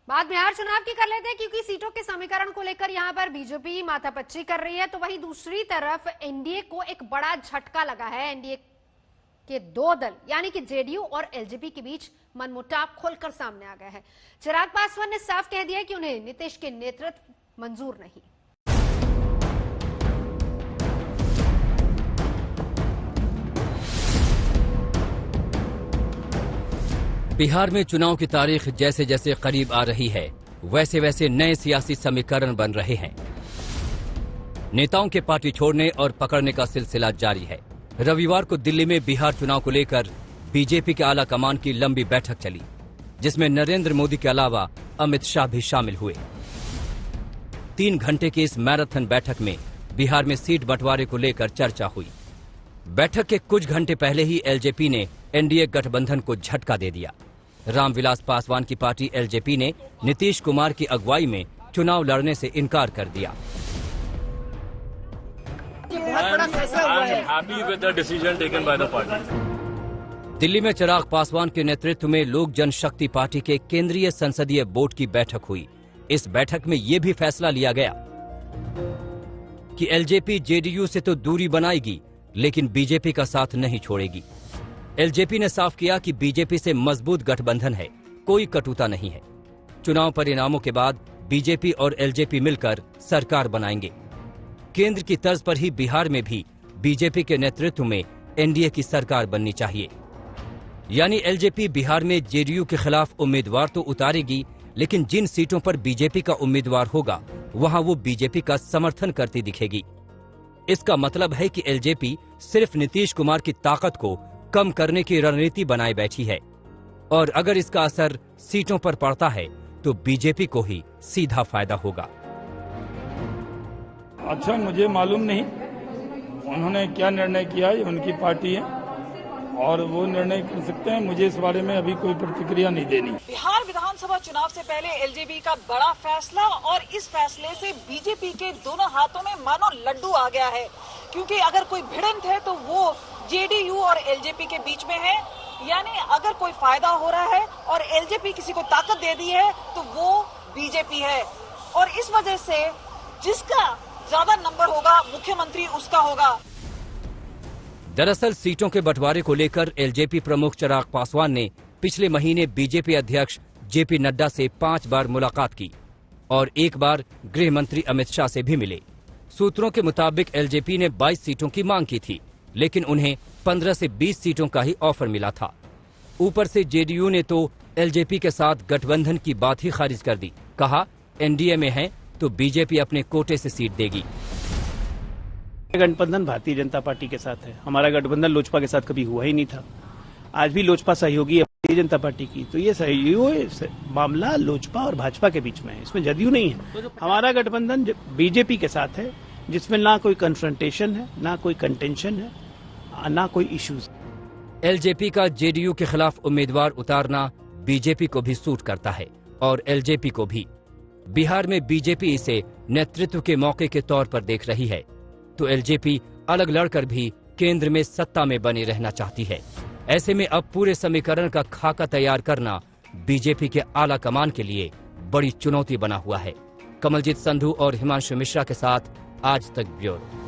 बात बिहार चुनाव की कर लेते हैं, क्योंकि सीटों के समीकरण को लेकर यहां पर बीजेपी माथापच्ची कर रही है, तो वहीं दूसरी तरफ एनडीए को एक बड़ा झटका लगा है। एनडीए के दो दल यानी कि जेडीयू और एलजेपी के बीच मनमुटाव खोलकर सामने आ गया है। चिराग पासवान ने साफ कह दिया कि उन्हें नीतीश के नेतृत्व मंजूर नहीं। बिहार में चुनाव की तारीख जैसे जैसे करीब आ रही है, वैसे वैसे नए सियासी समीकरण बन रहे हैं। नेताओं के पार्टी छोड़ने और पकड़ने का सिलसिला जारी है। रविवार को दिल्ली में बिहार चुनाव को लेकर बीजेपी के आला कमान की लंबी बैठक चली, जिसमें नरेंद्र मोदी के अलावा अमित शाह भी शामिल हुए। 3 घंटे की इस मैराथन बैठक में बिहार में सीट बंटवारे को लेकर चर्चा हुई। बैठक के कुछ घंटे पहले ही एलजेपी ने एनडीए गठबंधन को झटका दे दिया। रामविलास पासवान की पार्टी एलजेपी ने नीतीश कुमार की अगुवाई में चुनाव लड़ने से इनकार कर दिया। दिल्ली में चिराग पासवान के नेतृत्व में लोक जनशक्ति पार्टी के केंद्रीय संसदीय बोर्ड की बैठक हुई। इस बैठक में ये भी फैसला लिया गया कि एलजेपी जेडीयू से तो दूरी बनाएगी, लेकिन बीजेपी का साथ नहीं छोड़ेगी। एलजेपी ने साफ किया कि बीजेपी से मजबूत गठबंधन है, कोई कटुता नहीं है। चुनाव परिणामों के बाद बीजेपी और एलजेपी मिलकर सरकार बनाएंगे। केंद्र की तर्ज पर ही बिहार में भी बीजेपी के नेतृत्व में एनडीए की सरकार बननी चाहिए। यानी एलजेपी बिहार में जेडीयू के खिलाफ उम्मीदवार तो उतारेगी, लेकिन जिन सीटों पर बीजेपी का उम्मीदवार होगा वहां वो बीजेपी का समर्थन करती दिखेगी। इसका मतलब है कि एलजेपी सिर्फ नीतीश कुमार की ताकत को कम करने की रणनीति बनाए बैठी है, और अगर इसका असर सीटों पर पड़ता है तो बीजेपी को ही सीधा फायदा होगा। अच्छा, मुझे मालूम नहीं उन्होंने क्या निर्णय किया है, उनकी पार्टी है और वो निर्णय कर सकते हैं। मुझे इस बारे में अभी कोई प्रतिक्रिया नहीं देनी। बिहार विधानसभा चुनाव से पहले एलजेपी का बड़ा फैसला, और इस फैसले से बीजेपी के दोनों हाथों में मानो लड्डू आ गया है, क्योंकि अगर कोई भिड़ंत है तो वो जेडीयू और एलजेपी के बीच में है। यानी अगर कोई फायदा हो रहा है और एलजेपी किसी को ताकत दे दी है तो वो बीजेपी है, और इस वजह से जिसका ज्यादा नंबर होगा मुख्यमंत्री उसका होगा। दरअसल सीटों के बंटवारे को लेकर एलजेपी प्रमुख चिराग पासवान ने पिछले महीने बीजेपी अध्यक्ष जेपी नड्डा से 5 बार मुलाकात की और 1 बार गृह मंत्री अमित शाह से भी मिले। सूत्रों के मुताबिक एलजेपी ने 22 सीटों की मांग की थी, लेकिन उन्हें 15 से 20 सीटों का ही ऑफर मिला था। ऊपर से जेडीयू ने तो एलजेपी के साथ गठबंधन की बात ही खारिज कर दी। कहा, एनडीए में है तो बीजेपी अपने कोटे से सीट देगी। गठबंधन भारतीय जनता पार्टी के साथ है। हमारा गठबंधन लोजपा के साथ कभी हुआ ही नहीं था। आज भी लोजपा सहयोगी है भारतीय जनता पार्टी की, तो ये सहयोग मामला लोजपा और भाजपा के बीच में है, इसमें जदयू नहीं है। हमारा गठबंधन बीजेपी के साथ है, जिसमें ना कोई कन्फ्रंटेशन है, ना कोई कंटेंशन है, ना कोई इश्यूज। एलजेपी का जेडीयू के खिलाफ उम्मीदवार उतारना बीजेपी को भी सूट करता है और एलजेपी को भी। बिहार में बीजेपी इसे नेतृत्व के मौके के तौर पर देख रही है, तो एलजेपी अलग लड़कर भी केंद्र में सत्ता में बने रहना चाहती है। ऐसे में अब पूरे समीकरण का खाका तैयार करना बीजेपी के आला कमान के लिए बड़ी चुनौती बना हुआ है। कमलजीत संधू और हिमांशु मिश्रा के साथ आज तक ब्यूरो।